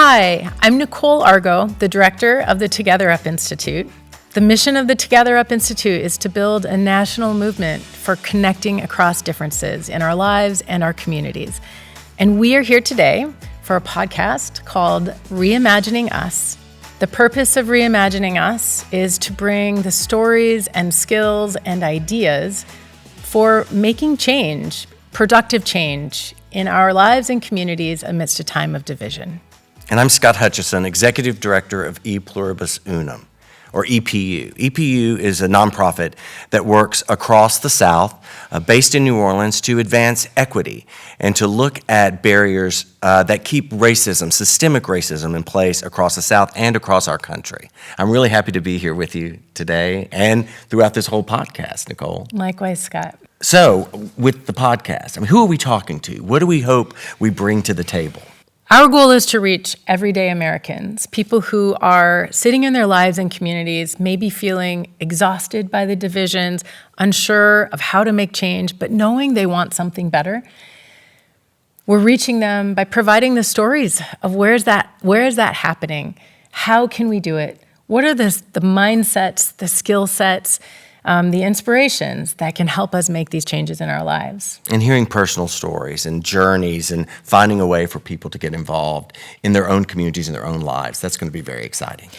Hi, I'm Nicole Argo, the director of the Together Up Institute. The mission of the Together Up Institute is to build a national movement for connecting across differences in our lives and our communities. And we are here today for a podcast called Reimagining Us. The purpose of Reimagining Us is to bring the stories and skills and ideas for making change, productive change in our lives and communities amidst a time of division. And I'm Scott Hutchison, Executive Director of E Pluribus Unum, or EPU. EPU is a nonprofit that works across the South, based in New Orleans, to advance equity and to look at barriers that keep racism, systemic racism, in place across the South and across our country. I'm really happy to be here with you today and throughout this whole podcast, Nicole. Likewise, Scott. So, with the podcast, who are we talking to? What do we hope we bring to the table? Our goal is to reach everyday Americans, people who are sitting in their lives and communities, maybe feeling exhausted by the divisions, unsure of how to make change, but knowing they want something better. We're reaching them by providing the stories of where is that happening? How can we do it? What are the mindsets, the skill sets, the inspirations that can help us make these changes in our lives? And hearing personal stories and journeys and finding a way for people to get involved in their own communities and their own lives. That's going to be very exciting.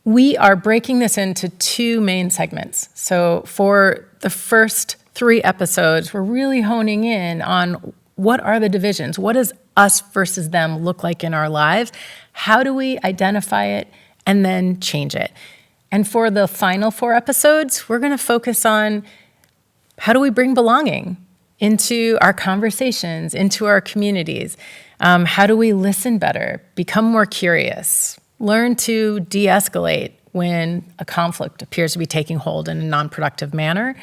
We are breaking this into two main segments. So for the first 3 episodes, we're really honing in on what are the divisions? What does us versus them look like in our lives? How do we identify it and then change it? And for the final 4 episodes, we're going to focus on how do we bring belonging into our conversations, into our communities? How do we listen better, become more curious, learn to de-escalate when a conflict appears to be taking hold in a non-productive manner?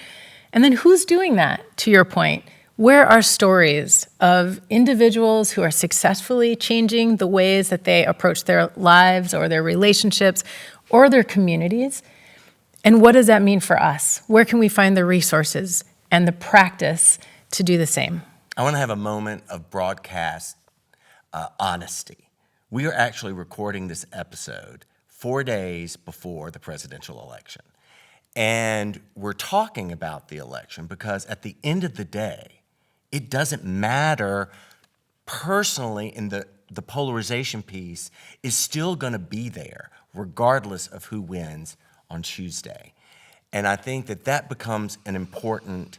And then who's doing that, to your point? Where are stories of individuals who are successfully changing the ways that they approach their lives or their relationships or their communities? And what does that mean for us? Where can we find the resources and the practice to do the same? I want to have a moment of broadcast honesty. We are actually recording this episode 4 days before the presidential election. And we're talking about the election because at the end of the day, it doesn't matter personally, in the polarization piece is still going to be there regardless of who wins on Tuesday. And I think that becomes an important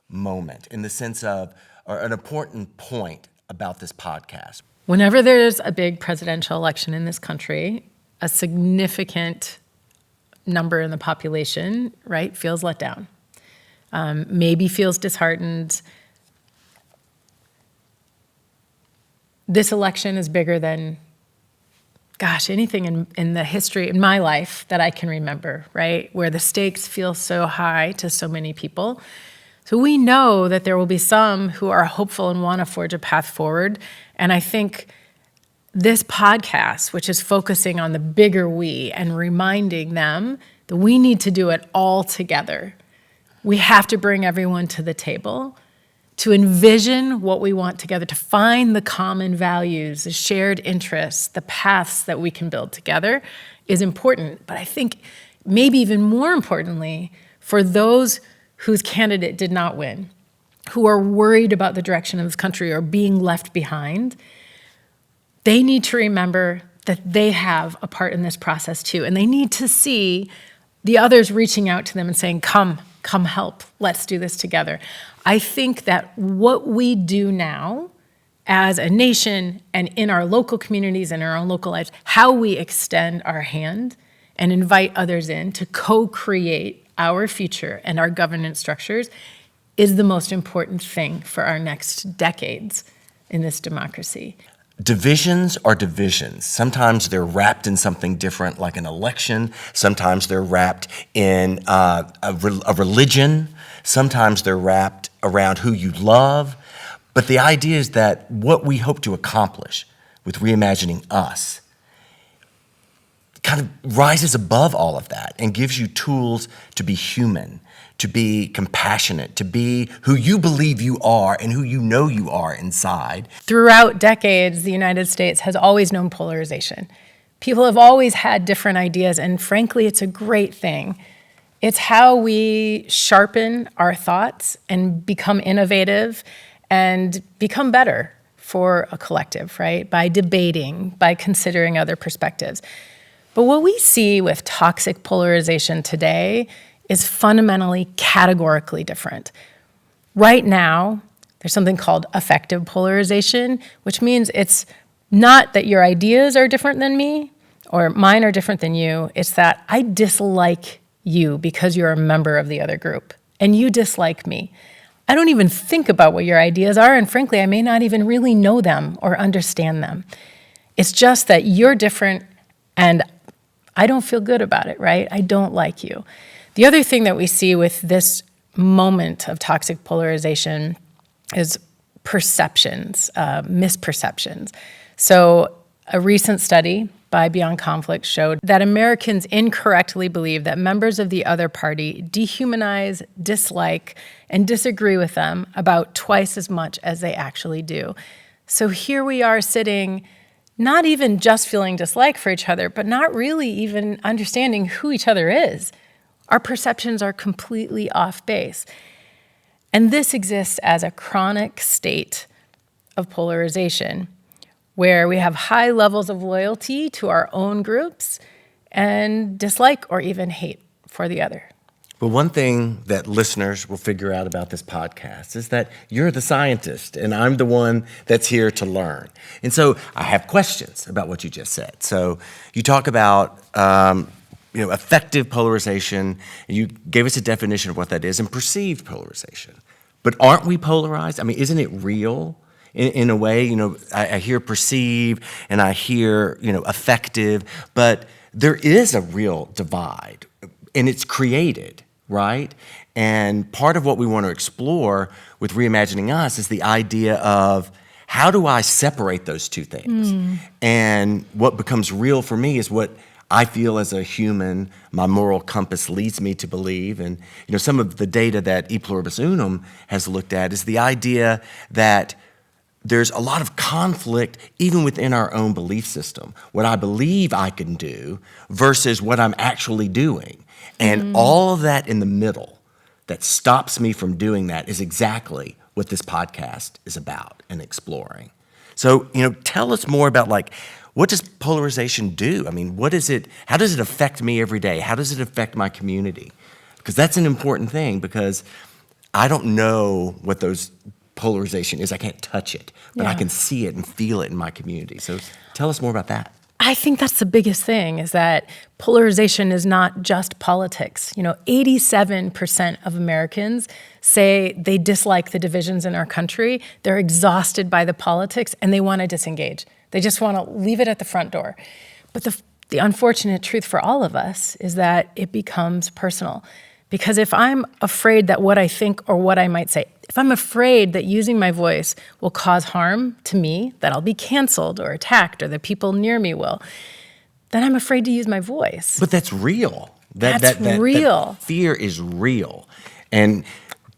moment in the sense of, or an important point about this podcast. Whenever there's a big presidential election in this country, a significant number in the population, right, feels let down, maybe feels disheartened. This election is bigger than, anything in the history, in my life that I can remember, right? Where the stakes feel so high to so many people. So we know that there will be some who are hopeful and want to forge a path forward. And I think this podcast, which is focusing on the bigger we and reminding them that we need to do it all together. We have to bring everyone to the table to envision what we want together, to find the common values, the shared interests, the paths that we can build together is important. But I think maybe even more importantly, for those whose candidate did not win, who are worried about the direction of this country or being left behind, they need to remember that they have a part in this process too. And they need to see the others reaching out to them and saying, come help, let's do this together. I think that what we do now as a nation and in our local communities and our own local lives, how we extend our hand and invite others in to co-create our future and our governance structures is the most important thing for our next decades in this democracy. Divisions are divisions. Sometimes they're wrapped in something different, like an election. Sometimes they're wrapped in a religion. Sometimes they're wrapped around who you love. But the idea is that what we hope to accomplish with Reimagining Us kind of rises above all of that and gives you tools to be human, to be compassionate, to be who you believe you are and who you know you are inside. Throughout decades, the United States has always known polarization. People have always had different ideas, and frankly, it's a great thing. It's how we sharpen our thoughts and become innovative and become better for a collective, right? By debating, by considering other perspectives. But what we see with toxic polarization today is fundamentally categorically different. Right now, there's something called affective polarization, which means it's not that your ideas are different than me or mine are different than you. It's that I dislike you because you're a member of the other group and you dislike me. I don't even think about what your ideas are, and frankly, I may not even really know them or understand them. It's just that you're different and I don't feel good about it, right? I don't like you. The other thing that we see with this moment of toxic polarization is perceptions, misperceptions. So a recent study by Beyond Conflict showed that Americans incorrectly believe that members of the other party dehumanize, dislike, and disagree with them about twice as much as they actually do. So here we are sitting, not even just feeling dislike for each other, but not really even understanding who each other is. Our perceptions are completely off base. And this exists as a chronic state of polarization, where we have high levels of loyalty to our own groups and dislike or even hate for the other. But one thing that listeners will figure out about this podcast is that you're the scientist and I'm the one that's here to learn. And so I have questions about what you just said. So you talk about affective polarization. You gave us a definition of what that is, and perceived polarization. But aren't we polarized? I mean, isn't it real? In a way, I hear perceive and I hear, affective, but there is a real divide and it's created, right? And part of what we want to explore with Reimagining Us is the idea of how do I separate those two things? And what becomes real for me is what I feel as a human, my moral compass leads me to believe. And, some of the data that E Pluribus Unum has looked at is the idea that there's a lot of conflict even within our own belief system, what I believe I can do versus what I'm actually doing. And all of that in the middle that stops me from doing that is exactly what this podcast is about and exploring. So, tell us more about what does polarization do? I mean, what is it? How does it affect me every day? How does it affect my community? Because that's an important thing, because I don't know what those polarization is. I can't touch it, but I can see it and feel it in my community. So tell us more about that. I think that's the biggest thing, is that polarization is not just politics. 87% of Americans say they dislike the divisions in our country. They're exhausted by the politics and they want to disengage. They just want to leave it at the front door. But the unfortunate truth for all of us is that it becomes personal. Because if I'm afraid that what I think or what I might say, if I'm afraid that using my voice will cause harm to me, that I'll be canceled or attacked or the people near me will, then I'm afraid to use my voice. But that's real. That's real. That fear is real. And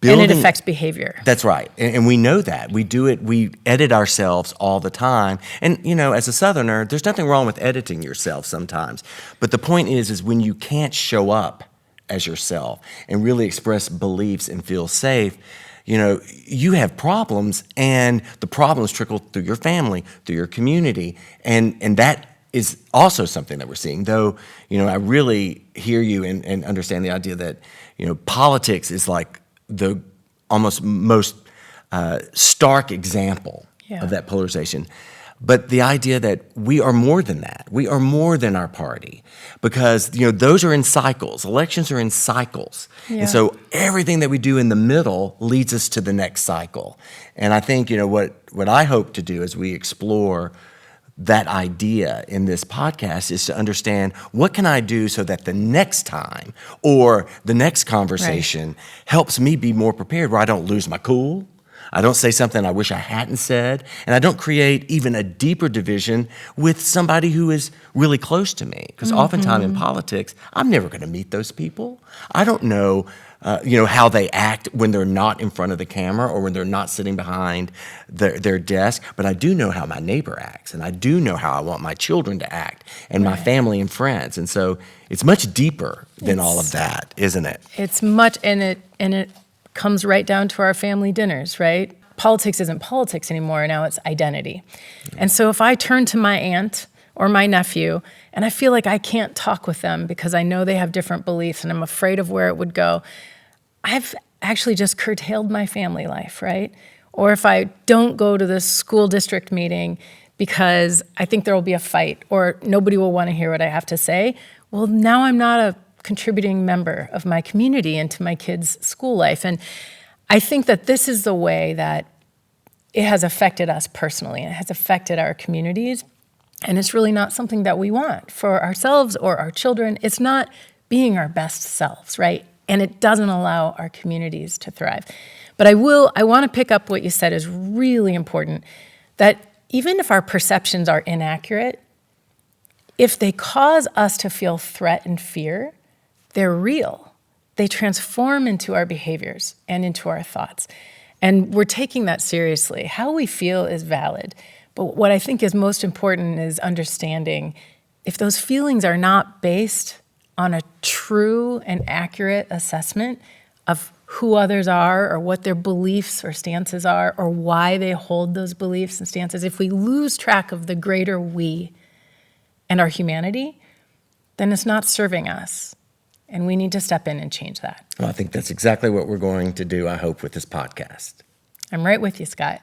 it affects behavior. That's right. And we know that. We do it. We edit ourselves all the time. And, as a Southerner, there's nothing wrong with editing yourself sometimes. But the point is when you can't show up as yourself and really express beliefs and feel safe, you have problems, and the problems trickle through your family, through your community, and that is also something that we're seeing. Though, I really hear you and understand the idea that, politics is like the almost most stark example of that polarization. But the idea that we are more than that. We are more than our party, because, those are in cycles. Elections are in cycles. Yeah. And so everything that we do in the middle leads us to the next cycle. And I think, what I hope to do as we explore that idea in this podcast is to understand, what can I do so that the next time or the next conversation helps me be more prepared, where I don't lose my cool, I don't say something I wish I hadn't said, and I don't create even a deeper division with somebody who is really close to me. Because oftentimes in politics, I'm never going to meet those people. I don't know, how they act when they're not in front of the camera or when they're not sitting behind their desk, but I do know how my neighbor acts, and I do know how I want my children to act, and my family and friends. And so it's much deeper than all of that, isn't it? It's much, and it comes right down to our family dinners, right? Politics isn't politics anymore. Now it's identity. And so if I turn to my aunt or my nephew and I feel like I can't talk with them because I know they have different beliefs and I'm afraid of where it would go, I've actually just curtailed my family life, right? Or if I don't go to the school district meeting because I think there will be a fight or nobody will want to hear what I have to say, well, now I'm not a contributing member of my community into my kids' school life. And I think that this is the way that it has affected us personally. It has affected our communities. And it's really not something that we want for ourselves or our children. It's not being our best selves, right? And it doesn't allow our communities to thrive. But I want to pick up what you said is really important, that even if our perceptions are inaccurate, if they cause us to feel threat and fear, they're real. They transform into our behaviors and into our thoughts. And we're taking that seriously. How we feel is valid. But what I think is most important is understanding if those feelings are not based on a true and accurate assessment of who others are or what their beliefs or stances are or why they hold those beliefs and stances, if we lose track of the greater we and our humanity, then it's not serving us. And we need to step in and change that. Well, I think that's exactly what we're going to do, I hope, with this podcast. I'm right with you, Scott.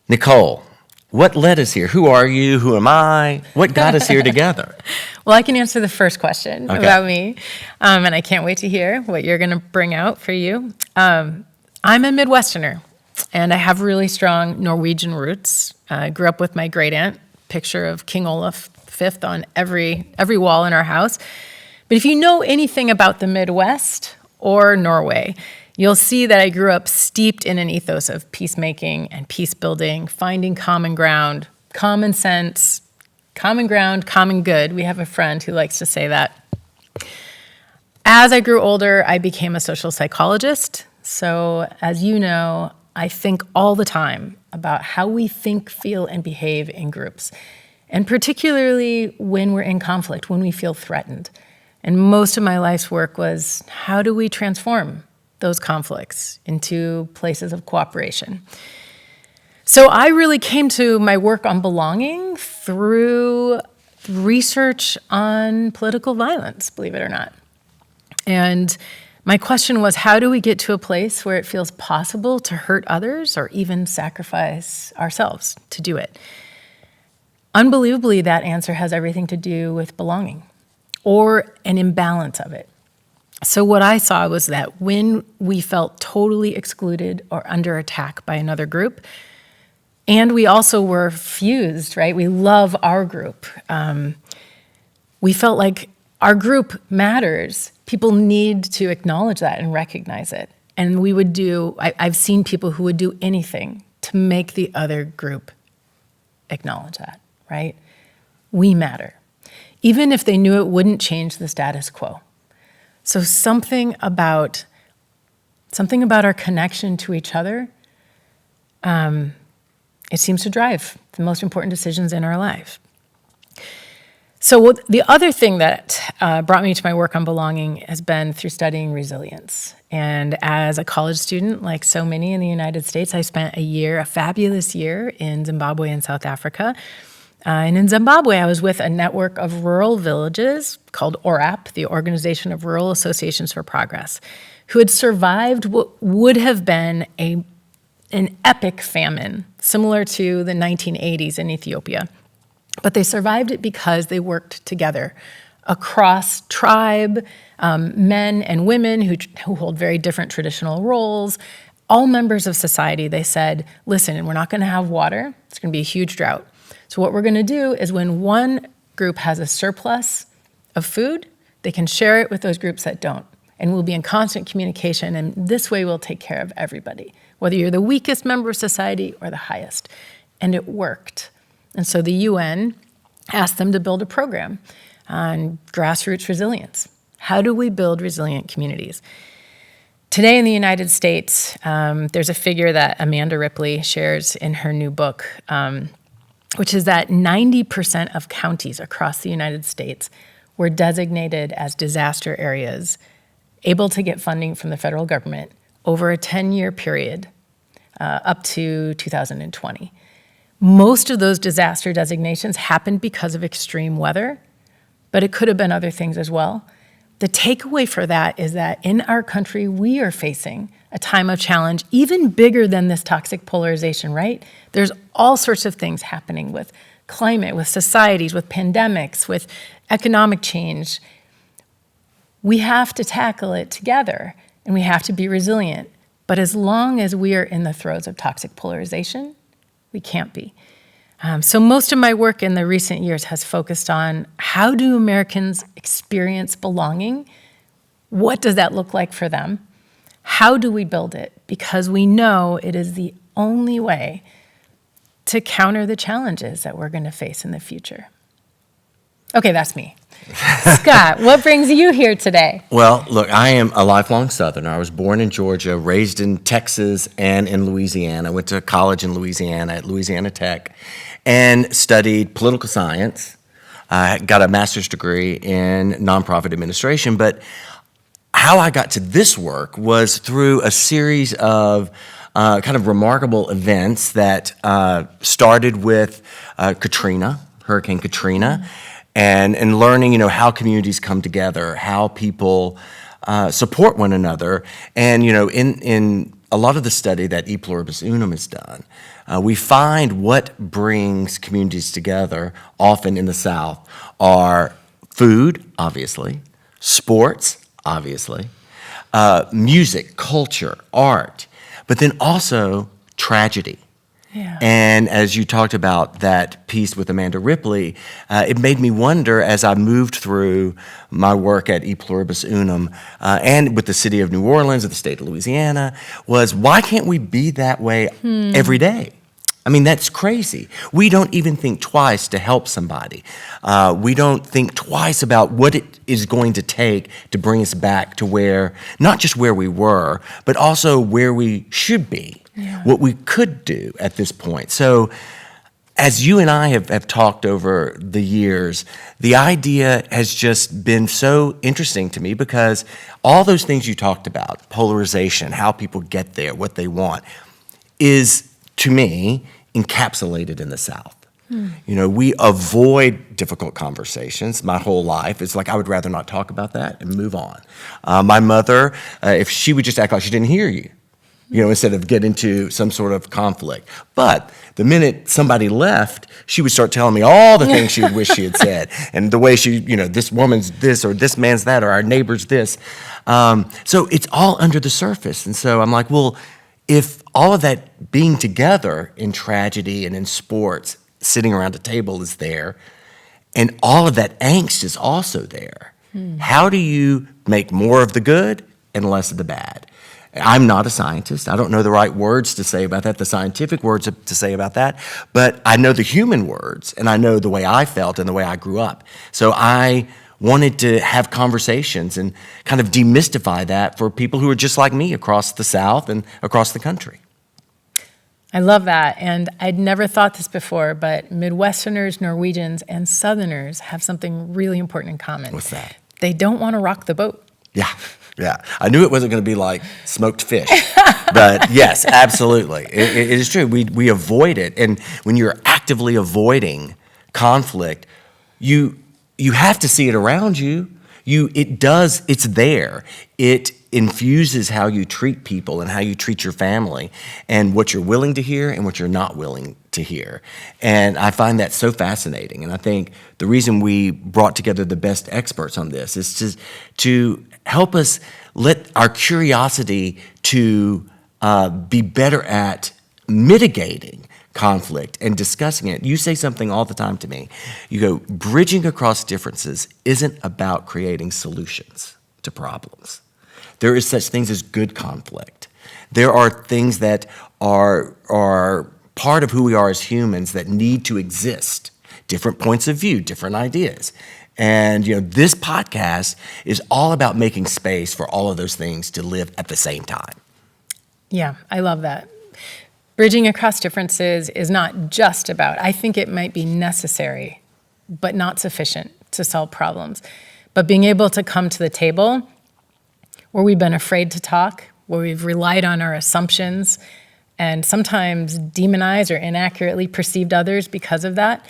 Nicole, what led us here? Who are you? Who am I? What got us here together? Well, I can answer the first question about me, and I can't wait to hear what you're going to bring out for you. I'm a Midwesterner, and I have really strong Norwegian roots. I grew up with my great aunt, picture of King Olaf V on every wall in our house. But if you know anything about the Midwest or Norway, you'll see that I grew up steeped in an ethos of peacemaking and peace building, finding common ground, common sense, common ground, common good. We have a friend who likes to say that. As I grew older, I became a social psychologist. So as you know, I think all the time about how we think, feel, and behave in groups, and particularly when we're in conflict, when we feel threatened. And most of my life's work was how do we transform those conflicts into places of cooperation? So I really came to my work on belonging through research on political violence, believe it or not. And my question was, how do we get to a place where it feels possible to hurt others or even sacrifice ourselves to do it? Unbelievably, that answer has everything to do with belonging, or an imbalance of it. So what I saw was that when we felt totally excluded or under attack by another group, and we also were fused, right? We love our group. We felt like our group matters. People need to acknowledge that and recognize it. And we would I've seen people who would do anything to make the other group acknowledge that, right? We matter. Even if they knew it wouldn't change the status quo. So something about our connection to each other, it seems to drive the most important decisions in our life. So the other thing that brought me to my work on belonging has been through studying resilience. And as a college student, like so many in the United States, I spent a fabulous year in Zimbabwe and South Africa. And in Zimbabwe, I was with a network of rural villages called ORAP, the Organization of Rural Associations for Progress, who had survived what would have been an epic famine, similar to the 1980s in Ethiopia. But they survived it because they worked together across tribe, men and women who hold very different traditional roles, all members of society. They said, listen, we're not going to have water. It's going to be a huge drought. So what we're going to do is when one group has a surplus of food, they can share it with those groups that don't. and we'll be in constant communication, and this way we'll take care of everybody, whether you're the weakest member of society or the highest. And it worked. And so the UN asked them to build a program on grassroots resilience. How do we build resilient communities? Today in the United States, there's a figure that Amanda Ripley shares in her new book, which is that 90% of counties across the United States were designated as disaster areas, able to get funding from the federal government over a 10-year period up to 2020. Most of those disaster designations happened because of extreme weather, but it could have been other things as well. The takeaway for that is that in our country, we are facing a time of challenge even bigger than this toxic polarization, right? There's all sorts of things happening with climate, with societies, with pandemics, with economic change. We have to tackle it together, and we have to be resilient. But as long as we are in the throes of toxic polarization, we can't be. So most of my work in the recent years has focused on how do Americans experience belonging? What does that look like for them? How do we build it? Because we know it is the only way to counter the challenges that we're going to face in the future. Okay, that's me. Scott, what brings you here today? Well, look, I am a lifelong Southerner. I was born in Georgia, raised in Texas and in Louisiana. I went to college in Louisiana at Louisiana Tech and studied political science. I got a master's degree in nonprofit administration. But how I got to this work was through a series of kind of remarkable events that started with Hurricane Katrina. And learning, how communities come together, how people support one another. And, in a lot of the study that E Pluribus Unum has done, we find what brings communities together, often in the South, are food, obviously, sports, obviously, music, culture, art, but then also tragedy. Yeah. And as you talked about that piece with Amanda Ripley, it made me wonder as I moved through my work at E Pluribus Unum and with the city of New Orleans and the state of Louisiana, was why can't we be that way every day? I mean, that's crazy. We don't even think twice to help somebody. We don't think twice about what it is going to take to bring us back to where, not just where we were, but also where we should be. Yeah. What we could do at this point. So as you and I have talked over the years, the idea has just been so interesting to me because all those things you talked about, polarization, how people get there, what they want, is, to me, encapsulated in the South. We avoid difficult conversations my whole life. It's like I would rather not talk about that and move on. My mother, if she would just act like she didn't hear you, instead of get into some sort of conflict. But the minute somebody left, she would start telling me all the things she would wish she had said. And the way she, this woman's this or this man's that or our neighbor's this. So it's all under the surface. And so I'm like, well, if all of that being together in tragedy and in sports, sitting around a table is there, and all of that angst is also there, how do you make more of the good and less of the bad? I'm not a scientist. I don't know the right words to say about that, the scientific words to say about that, but I know the human words, and I know the way I felt and the way I grew up. So I wanted to have conversations and kind of demystify that for people who are just like me across the South and across the country. I love that, and I'd never thought this before, but Midwesterners, Norwegians, and Southerners have something really important in common. What's that? They don't want to rock the boat. Yeah. I knew it wasn't going to be like smoked fish, but yes, absolutely. It is true. We avoid it. And when you're actively avoiding conflict, you have to see it around you. It's there. It infuses how you treat people and how you treat your family and what you're willing to hear and what you're not willing to hear. And I find that so fascinating. And I think the reason we brought together the best experts on this is to help us let our curiosity to be better at mitigating conflict and discussing it. You say something all the time to me. You go, bridging across differences isn't about creating solutions to problems. There is such things as good conflict. There are things that are part of who we are as humans that need to exist. Different points of view, different ideas. And this podcast is all about making space for all of those things to live at the same time. Yeah, I love that. Bridging across differences is not just about, I think it might be necessary, but not sufficient to solve problems. But being able to come to the table where we've been afraid to talk, where we've relied on our assumptions, and sometimes demonized or inaccurately perceived others because of that,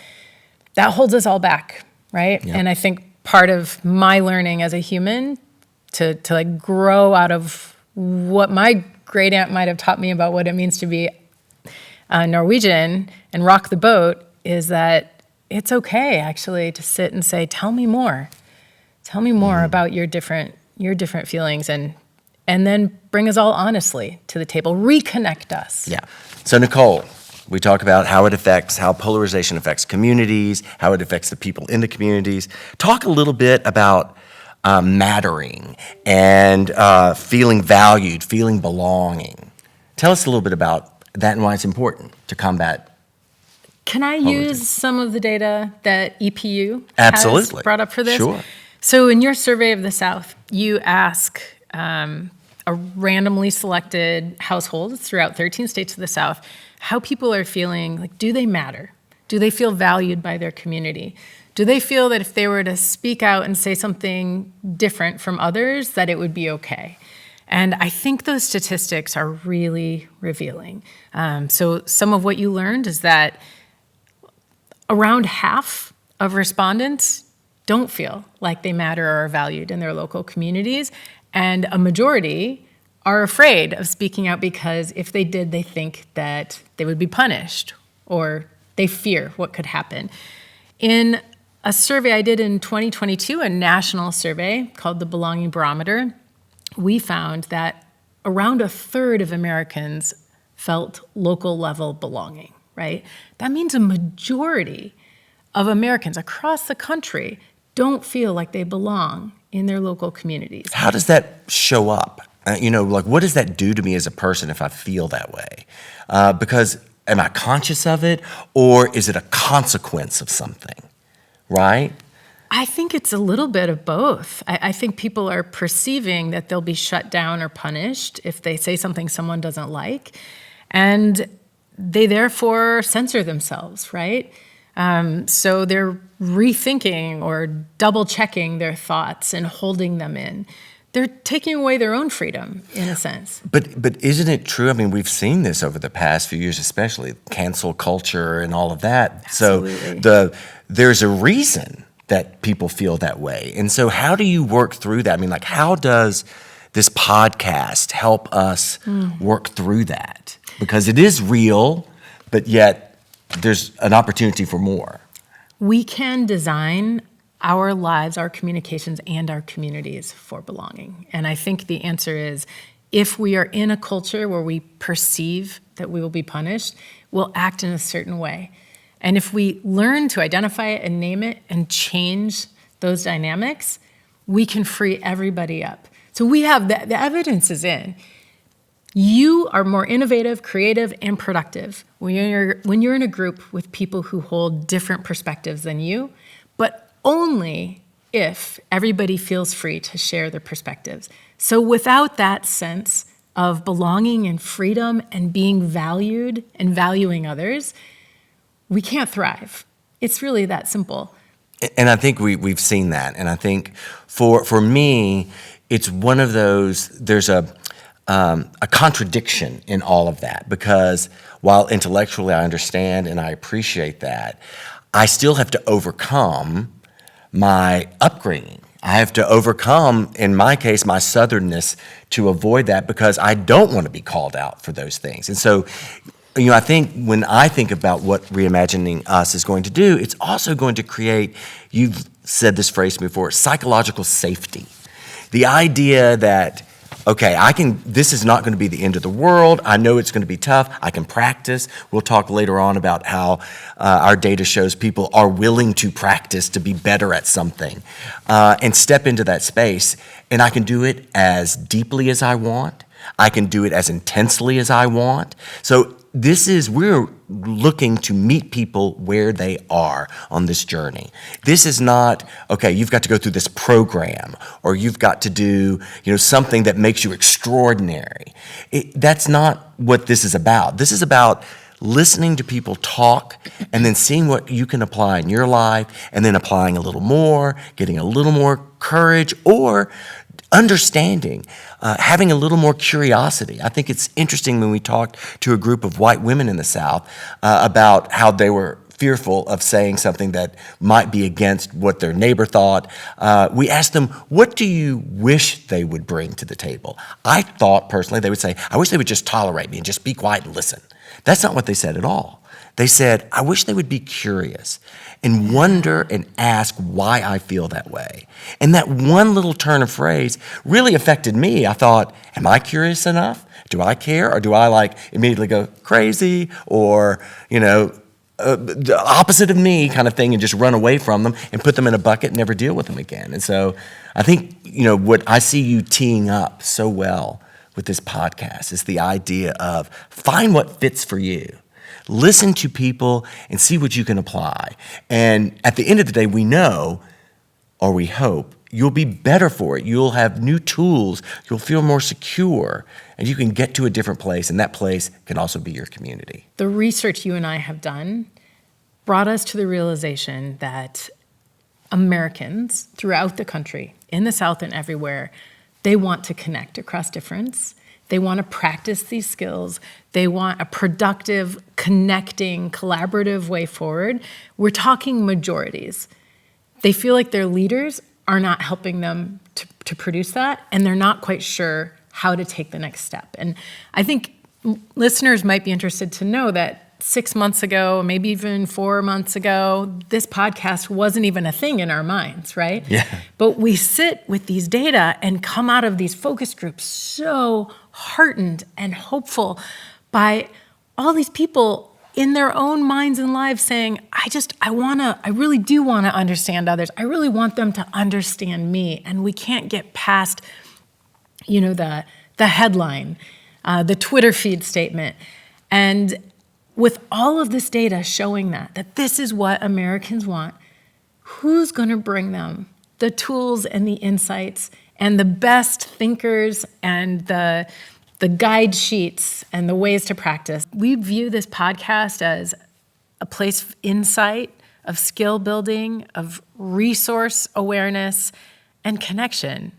that holds us all back, right? Yep. And I think part of my learning as a human to like grow out of what my great aunt might have taught me about what it means to be Norwegian and rock the boat is that it's okay actually to sit and say, tell me more about your different feelings, and then bring us all honestly to the table, reconnect us. Yeah. So Nicole, we talk about how polarization affects communities, how it affects the people in the communities. Talk a little bit about mattering and feeling valued, feeling belonging. Tell us a little bit about that and why it's important to combat. Can I use some of the data that EPU Absolutely. has brought up for this? Sure. So in your survey of the South, you ask a randomly selected households throughout 13 states of the South how people are feeling, like, do they matter? Do they feel valued by their community? Do they feel that if they were to speak out and say something different from others, that it would be okay? And I think those statistics are really revealing. So some of what you learned is that around half of respondents don't feel like they matter or are valued in their local communities, and a majority are afraid of speaking out because if they did, they think that they would be punished or they fear what could happen. In a survey I did in 2022, a national survey called the Belonging Barometer, we found that around a third of Americans felt local level belonging, right? That means a majority of Americans across the country don't feel like they belong in their local communities. How does that show up? What does that do to me as a person if I feel that way? Because am I conscious of it, or is it a consequence of something, right? I think it's a little bit of both. I think people are perceiving that they'll be shut down or punished if they say something someone doesn't like, and they therefore censor themselves, right? So they're rethinking or double-checking their thoughts and holding them in. They're taking away their own freedom, in a sense. But isn't it true? I mean, we've seen this over the past few years, especially cancel culture and all of that. Absolutely. So there's a reason that people feel that way. And so how do you work through that? I mean, how does this podcast help us work through that? Because it is real, but yet there's an opportunity for more. We can design our lives, our communications, and our communities for belonging. And I think the answer is, if we are in a culture where we perceive that we will be punished, we'll act in a certain way. And if we learn to identify it and name it and change those dynamics, we can free everybody up. So we have the evidence is in. You are more innovative, creative, and productive when you're in a group with people who hold different perspectives than you, but only if everybody feels free to share their perspectives. So without that sense of belonging and freedom and being valued and valuing others, we can't thrive. It's really that simple. And I think we've seen that. And I think for me, it's one of those, there's a contradiction in all of that, because while intellectually I understand and I appreciate that, I still have to overcome my upbringing. I have to overcome, in my case, my southernness to avoid that, because I don't want to be called out for those things. And so, I think when I think about what Reimagining Us is going to do, it's also going to create, you've said this phrase before, psychological safety. The idea that okay, this is not going to be the end of the world. I know it's going to be tough. I can practice. We'll talk later on about how our data shows people are willing to practice to be better at something and step into that space. And I can do it as deeply as I want. I can do it as intensely as I want. So we're looking to meet people where they are on this journey. This is not, okay, you've got to go through this program or you've got to do, something that makes you extraordinary. That's not what this is about. This is about listening to people talk and then seeing what you can apply in your life and then applying a little more, getting a little more courage or understanding, having a little more curiosity. I think it's interesting when we talked to a group of white women in the South about how they were fearful of saying something that might be against what their neighbor thought. We asked them, what do you wish they would bring to the table? I thought personally they would say, I wish they would just tolerate me and just be quiet and listen. That's not what they said at all. They said, I wish they would be curious and wonder and ask why I feel that way. And that one little turn of phrase really affected me. I thought, am I curious enough? Do I care? Or do I immediately go crazy or, the opposite of me kind of thing and just run away from them and put them in a bucket and never deal with them again? And so I think, what I see you teeing up so well with this podcast is the idea of find what fits for you. Listen to people and see what you can apply. And at the end of the day, we know, or we hope, you'll be better for it. You'll have new tools. You'll feel more secure. And you can get to a different place, and that place can also be your community. The research you and I have done brought us to the realization that Americans throughout the country, in the South and everywhere, they want to connect across difference. They want to practice these skills. They want a productive, connecting, collaborative way forward. We're talking majorities. They feel like their leaders are not helping them to produce that, and they're not quite sure how to take the next step. And I think listeners might be interested to know that 6 months ago, maybe even 4 months ago, this podcast wasn't even a thing in our minds, right? Yeah. But we sit with these data and come out of these focus groups so heartened and hopeful by all these people in their own minds and lives saying, I really do want to understand others. I really want them to understand me. And we can't get past, the headline, the Twitter feed statement. And with all of this data showing that this is what Americans want, who's going to bring them the tools and the insights and the best thinkers and the guide sheets and the ways to practice? We view this podcast as a place of insight, of skill building, of resource awareness, and connection.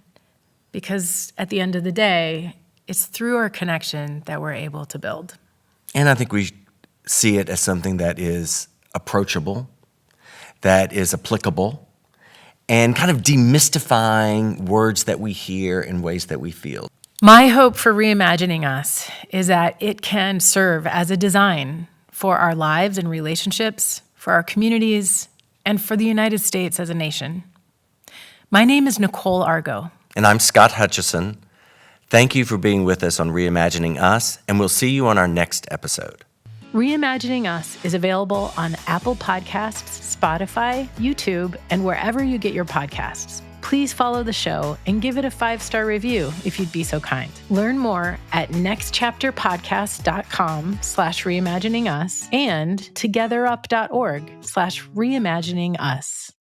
Because at the end of the day, it's through our connection that we're able to build. And I think we see it as something that is approachable, that is applicable, and kind of demystifying words that we hear and ways that we feel. My hope for Reimagining Us is that it can serve as a design for our lives and relationships, for our communities, and for the United States as a nation. My name is Nicole Argo. And I'm Scott Hutchison. Thank you for being with us on Reimagining Us, and we'll see you on our next episode. Reimagining Us is available on Apple Podcasts, Spotify, YouTube, and wherever you get your podcasts. Please follow the show and give it a 5-star review if you'd be so kind. Learn more at nextchapterpodcast.com/reimaginingus and togetherup.org/reimaginingus.